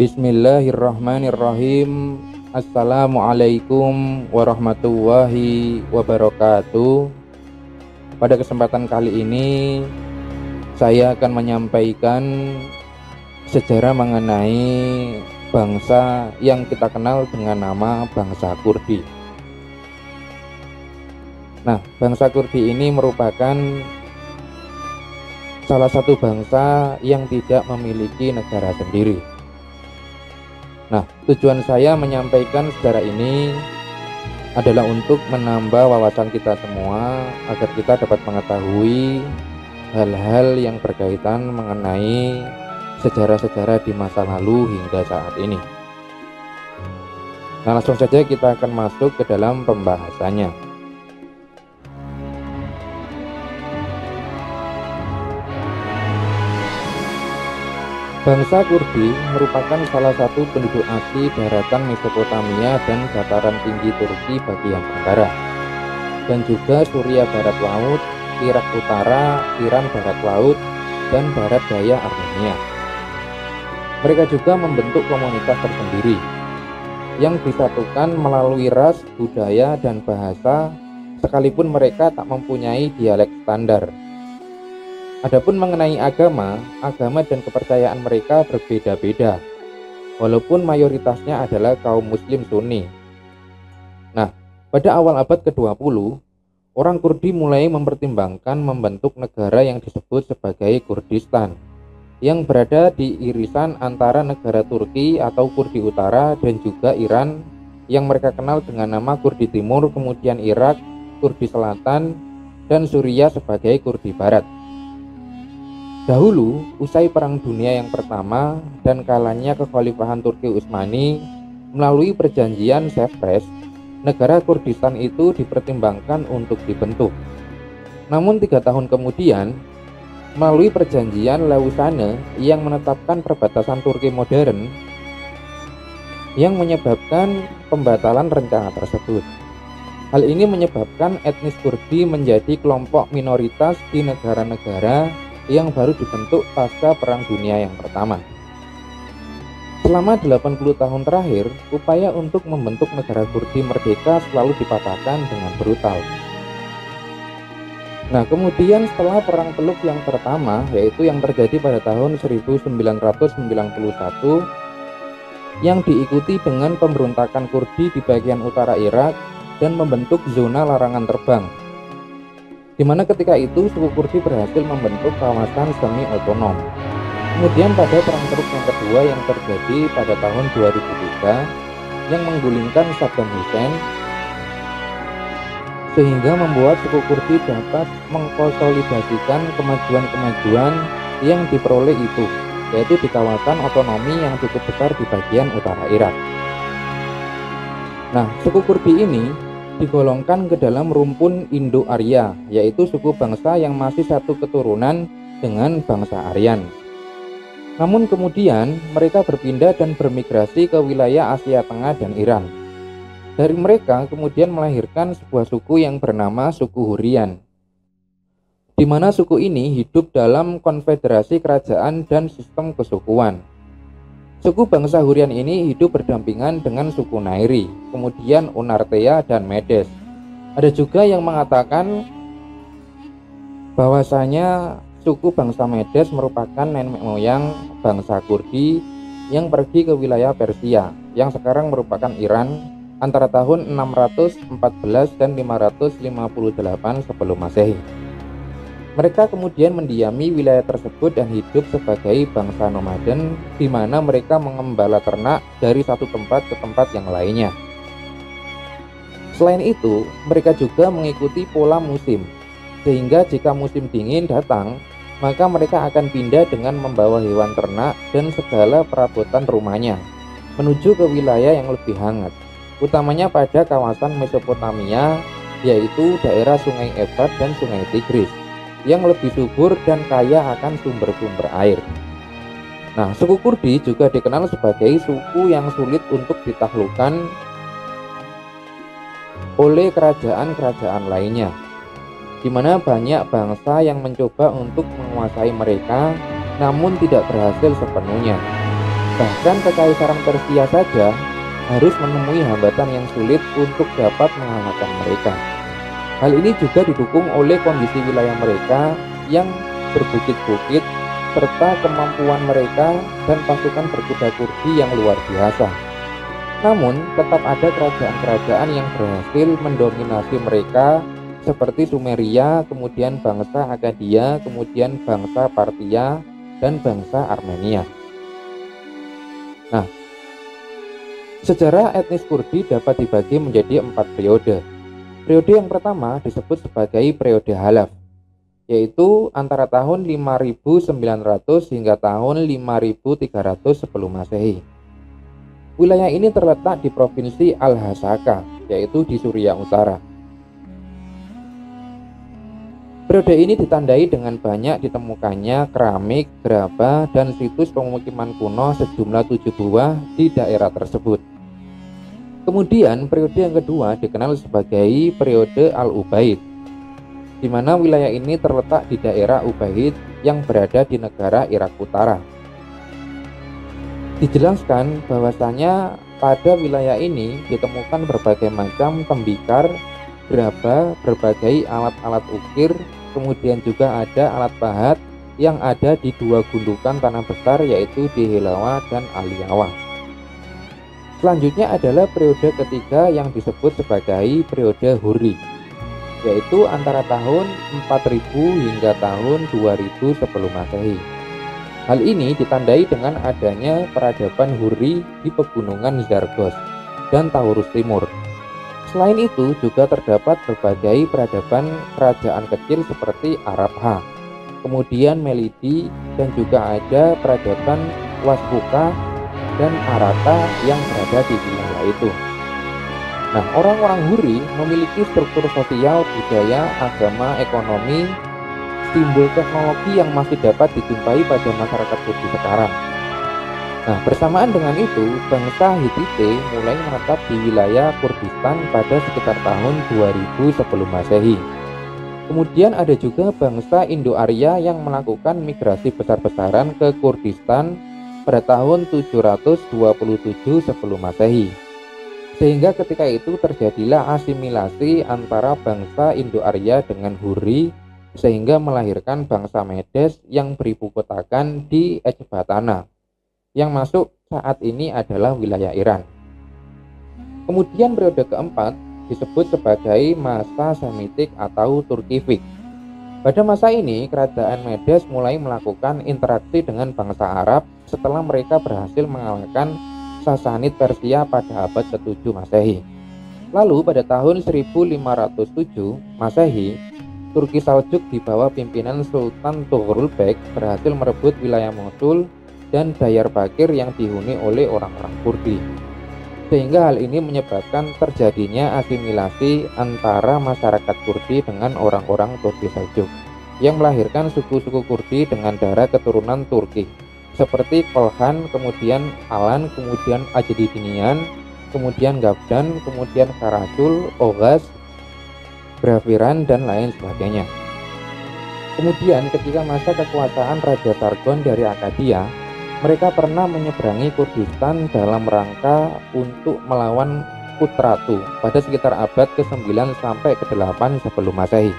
Bismillahirrahmanirrahim. Assalamualaikum warahmatullahi wabarakatuh. Pada kesempatan kali ini saya akan menyampaikan sejarah mengenai bangsa yang kita kenal dengan nama bangsa Kurdi. Nah, bangsa Kurdi ini merupakan salah satu bangsa yang tidak memiliki negara sendiri. Nah, tujuan saya menyampaikan sejarah ini adalah untuk menambah wawasan kita semua agar kita dapat mengetahui hal-hal yang berkaitan mengenai sejarah-sejarah di masa lalu hingga saat ini. Nah, langsung saja kita akan masuk ke dalam pembahasannya. Bangsa Kurdi merupakan salah satu penduduk asli daratan Mesopotamia dan dataran tinggi Turki bagian tenggara, dan juga Suria barat laut, Irak utara, Iran barat laut, dan barat daya Armenia. Mereka juga membentuk komunitas tersendiri yang disatukan melalui ras, budaya, dan bahasa, sekalipun mereka tak mempunyai dialek standar. Adapun mengenai agama dan kepercayaan mereka berbeda-beda, walaupun mayoritasnya adalah kaum muslim Sunni. Nah, pada awal abad ke-20, orang Kurdi mulai mempertimbangkan membentuk negara yang disebut sebagai Kurdistan, yang berada di irisan antara negara Turki atau Kurdi Utara dan juga Iran, yang mereka kenal dengan nama Kurdi Timur, kemudian Irak, Kurdi Selatan, dan Suriah sebagai Kurdi Barat. Dahulu, usai Perang Dunia yang Pertama dan kalahnya kekhalifahan Turki Utsmani, melalui perjanjian Sevres, negara Kurdistan itu dipertimbangkan untuk dibentuk. Namun 3 tahun kemudian, melalui perjanjian Lausanne yang menetapkan perbatasan Turki modern, yang menyebabkan pembatalan rencana tersebut. Hal ini menyebabkan etnis Kurdi menjadi kelompok minoritas di negara-negara yang baru dibentuk pasca Perang Dunia yang Pertama. Selama 80 tahun terakhir, upaya untuk membentuk negara Kurdi merdeka selalu dipatahkan dengan brutal. Nah, kemudian setelah Perang Teluk yang pertama, yaitu yang terjadi pada tahun 1991, yang diikuti dengan pemberontakan Kurdi di bagian utara Irak dan membentuk zona larangan terbang, di mana ketika itu suku Kurdi berhasil membentuk kawasan semi otonom. Kemudian pada Perang Teluk yang kedua yang terjadi pada tahun 2003 yang menggulingkan Saddam Hussein, sehingga membuat suku Kurdi dapat mengkonsolidasikan kemajuan-kemajuan yang diperoleh itu, yaitu di kawasan otonomi yang cukup besar di bagian utara Irak. Nah, suku Kurdi ini digolongkan ke dalam rumpun Indo-Arya, yaitu suku bangsa yang masih satu keturunan dengan bangsa Aryan. Namun kemudian mereka berpindah dan bermigrasi ke wilayah Asia Tengah dan Iran. Dari mereka kemudian melahirkan sebuah suku yang bernama suku Hurrian, di mana suku ini hidup dalam konfederasi kerajaan dan sistem kesukuan. Suku bangsa Hurrian ini hidup berdampingan dengan suku Nairi, kemudian Unartea dan Medes. Ada juga yang mengatakan bahwasanya suku bangsa Medes merupakan nenek moyang bangsa Kurdi yang pergi ke wilayah Persia, yang sekarang merupakan Iran, antara tahun 614 dan 558 sebelum Masehi. Mereka kemudian mendiami wilayah tersebut dan hidup sebagai bangsa nomaden, di mana mereka mengembala ternak dari satu tempat ke tempat yang lainnya. Selain itu, mereka juga mengikuti pola musim, sehingga jika musim dingin datang, maka mereka akan pindah dengan membawa hewan ternak dan segala perabotan rumahnya menuju ke wilayah yang lebih hangat, utamanya pada kawasan Mesopotamia, yaitu daerah Sungai Efrat dan Sungai Tigris, yang lebih subur dan kaya akan sumber-sumber air. Nah, suku Kurdi juga dikenal sebagai suku yang sulit untuk ditaklukkan oleh kerajaan-kerajaan lainnya, di mana banyak bangsa yang mencoba untuk menguasai mereka, namun tidak berhasil sepenuhnya. Bahkan Kekaisaran Persia saja harus menemui hambatan yang sulit untuk dapat mengalahkan mereka. Hal ini juga didukung oleh kondisi wilayah mereka yang berbukit-bukit serta kemampuan mereka dan pasukan berkuda Kurdi yang luar biasa. Namun, tetap ada kerajaan-kerajaan yang berhasil mendominasi mereka seperti Sumeria, kemudian bangsa Akkadia, kemudian bangsa Parthia, dan bangsa Armenia. Nah, sejarah etnis Kurdi dapat dibagi menjadi 4 periode. Periode yang pertama disebut sebagai periode Halaf, yaitu antara tahun 5900 hingga tahun 5300 sebelum Masehi. Wilayah ini terletak di provinsi Al-Hasaka, yaitu di Suriah Utara. Periode ini ditandai dengan banyak ditemukannya keramik, gerabah, dan situs pemukiman kuno sejumlah 7 buah di daerah tersebut. Kemudian periode yang kedua dikenal sebagai periode Al-Ubaid, di mana wilayah ini terletak di daerah Ubaid yang berada di negara Irak Utara. Dijelaskan bahwasanya pada wilayah ini ditemukan berbagai macam tembikar, gerabah, berbagai alat-alat ukir, kemudian juga ada alat pahat yang ada di 2 gundukan tanah besar, yaitu di Hilawa dan Aliyawa. Selanjutnya adalah periode ketiga yang disebut sebagai periode Hurri, yaitu antara tahun 4000 hingga tahun 2000 sebelum Masehi. Hal ini ditandai dengan adanya peradaban Hurri di pegunungan Zargos dan Taurus Timur. Selain itu juga terdapat berbagai peradaban kerajaan kecil seperti Arabha, kemudian Melidi, dan juga ada peradaban Wasbuka dan Arata yang berada di wilayah itu. Nah, orang-orang Hurri memiliki struktur sosial, budaya, agama, ekonomi, simbol teknologi yang masih dapat dijumpai pada masyarakat Kurdi sekarang. Nah, bersamaan dengan itu, bangsa Hittite mulai menetap di wilayah Kurdistan pada sekitar tahun 2000 sebelum Masehi. Kemudian ada juga bangsa Indo-Arya yang melakukan migrasi besar-besaran ke Kurdistan pada tahun 727 sebelum Masehi. Sehingga ketika itu terjadilah asimilasi antara bangsa Indo-Arya dengan Hurri, sehingga melahirkan bangsa Medes yang beribukotakan di Ecbatana, yang masuk saat ini adalah wilayah Iran. Kemudian periode keempat disebut sebagai masa Semitik atau Turkifik. Pada masa ini, kerajaan Medes mulai melakukan interaksi dengan bangsa Arab setelah mereka berhasil mengalahkan Sasanid Persia pada abad ke-7 Masehi. Lalu pada tahun 1507 Masehi, Turki Saljuk di bawah pimpinan Sultan Tughrul Bek berhasil merebut wilayah Mosul dan Diyarbakir yang dihuni oleh orang-orang Kurdi. Sehingga hal ini menyebabkan terjadinya asimilasi antara masyarakat Kurdi dengan orang-orang Turki Saljuk, yang melahirkan suku-suku Kurdi dengan darah keturunan Turki seperti Kolhan, kemudian Alan, kemudian Ajdidinian, kemudian Gavdan, kemudian Karasul, Oghaz, Braviran, dan lain sebagainya. Kemudian ketika masa kekuasaan Raja Sargon dari Akkadia, mereka pernah menyeberangi Kurdistan dalam rangka untuk melawan Kutratu pada sekitar abad ke-9 sampai ke-8 sebelum Masehi.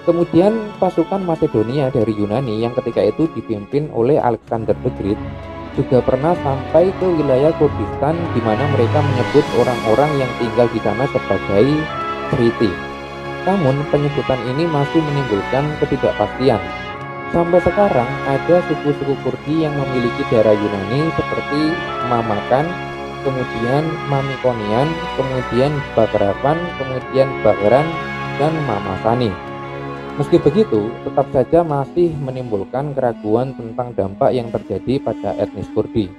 Kemudian pasukan Macedonia dari Yunani yang ketika itu dipimpin oleh Alexander the Great juga pernah sampai ke wilayah Kurdistan, di mana mereka menyebut orang-orang yang tinggal di sana sebagai Kriti. Namun penyebutan ini masih menimbulkan ketidakpastian. Sampai sekarang ada suku-suku Kurdi yang memiliki darah Yunani seperti Mamakan, kemudian Mamikonian, kemudian Bagravan, kemudian Bagran, dan Mamasani. Meski begitu, tetap saja masih menimbulkan keraguan tentang dampak yang terjadi pada etnis Kurdi.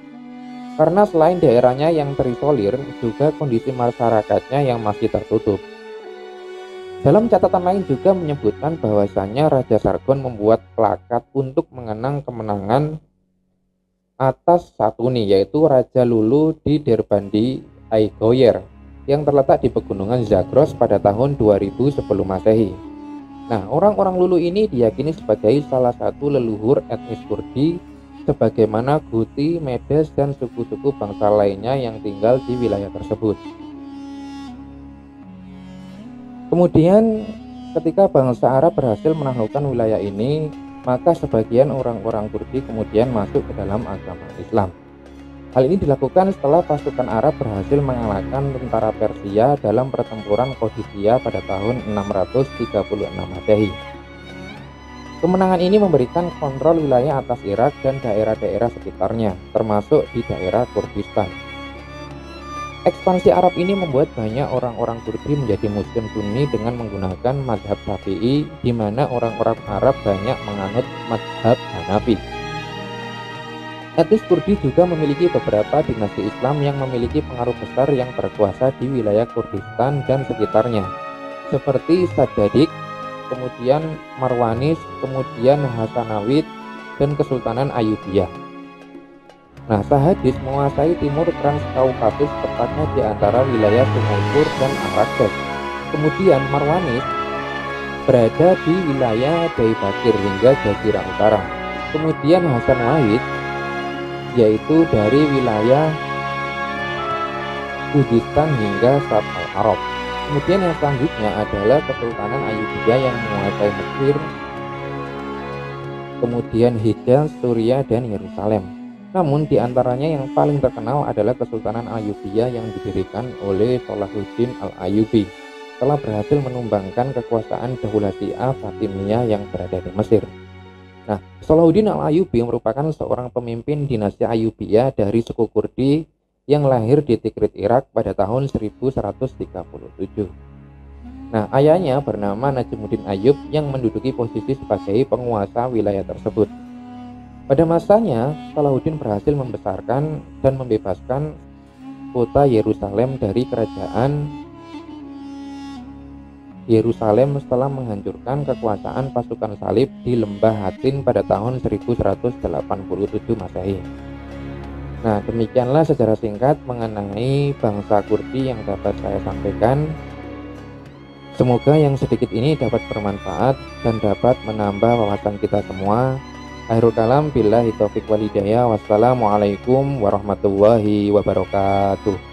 Karena selain daerahnya yang terisolir, juga kondisi masyarakatnya yang masih tertutup. Dalam catatan lain juga menyebutkan bahwasannya Raja Sargon membuat plakat untuk mengenang kemenangan atas Satuni, yaitu Raja Lulu di Derbandi Aigoyer yang terletak di pegunungan Zagros pada tahun 2000 sebelum Masehi. Nah, orang-orang Lulu ini diyakini sebagai salah satu leluhur etnis Kurdi sebagaimana Guti, Medes, dan suku-suku bangsa lainnya yang tinggal di wilayah tersebut. Kemudian ketika bangsa Arab berhasil menaklukkan wilayah ini, maka sebagian orang-orang Turki kemudian masuk ke dalam agama Islam. Hal ini dilakukan setelah pasukan Arab berhasil mengalahkan tentara Persia dalam pertempuran Qadisiyah pada tahun 636 Masehi. Kemenangan ini memberikan kontrol wilayah atas Irak dan daerah-daerah sekitarnya, termasuk di daerah Kurdistan. Ekspansi Arab ini membuat banyak orang-orang Turki menjadi Muslim Sunni dengan menggunakan mazhab Syafi'i, di mana orang-orang Arab banyak menganut mazhab Hanafi. Etnis Kurdi juga memiliki beberapa dinasti Islam yang memiliki pengaruh besar yang berkuasa di wilayah Kurdistan dan sekitarnya, seperti Sadjadik, kemudian Marwanis, kemudian Hasanawid, dan Kesultanan Ayyubiyah. Nah, Sahadis menguasai timur Transkaukasus, tepatnya di antara wilayah Sungai Pur dan Arakdes. Kemudian Marwanis berada di wilayah Diyarbakir hingga Jazirah Utara. Kemudian Hasanawid yaitu dari wilayah Kurdistan hingga Sab al-Arab. Kemudian yang selanjutnya adalah Kesultanan Ayyubiyah yang menguasai Mesir, kemudian Hijaz, Suriah, dan Yerusalem. Namun diantaranya yang paling terkenal adalah Kesultanan Ayyubiyah yang didirikan oleh Salahuddin al-Ayyubi setelah berhasil menumbangkan kekuasaan Daulah Syiah Fatimiyah yang berada di Mesir. Nah, Salahuddin al-Ayyubi merupakan seorang pemimpin dinasti Ayyubiyah dari suku Kurdi yang lahir di Tikrit, Irak pada tahun 1137. Nah, ayahnya bernama Najmuddin Ayyub yang menduduki posisi sebagai penguasa wilayah tersebut. Pada masanya, Salahuddin berhasil membesarkan dan membebaskan kota Yerusalem dari kerajaan Yerusalem setelah menghancurkan kekuasaan pasukan salib di Lembah Hattin pada tahun 1187 Masehi. Nah, demikianlah sejarah singkat mengenai bangsa Kurdi yang dapat saya sampaikan. Semoga yang sedikit ini dapat bermanfaat dan dapat menambah wawasan kita semua. Akhirul kalam billahi taufiq wal hidayah. Wassalamualaikum warahmatullahi wabarakatuh.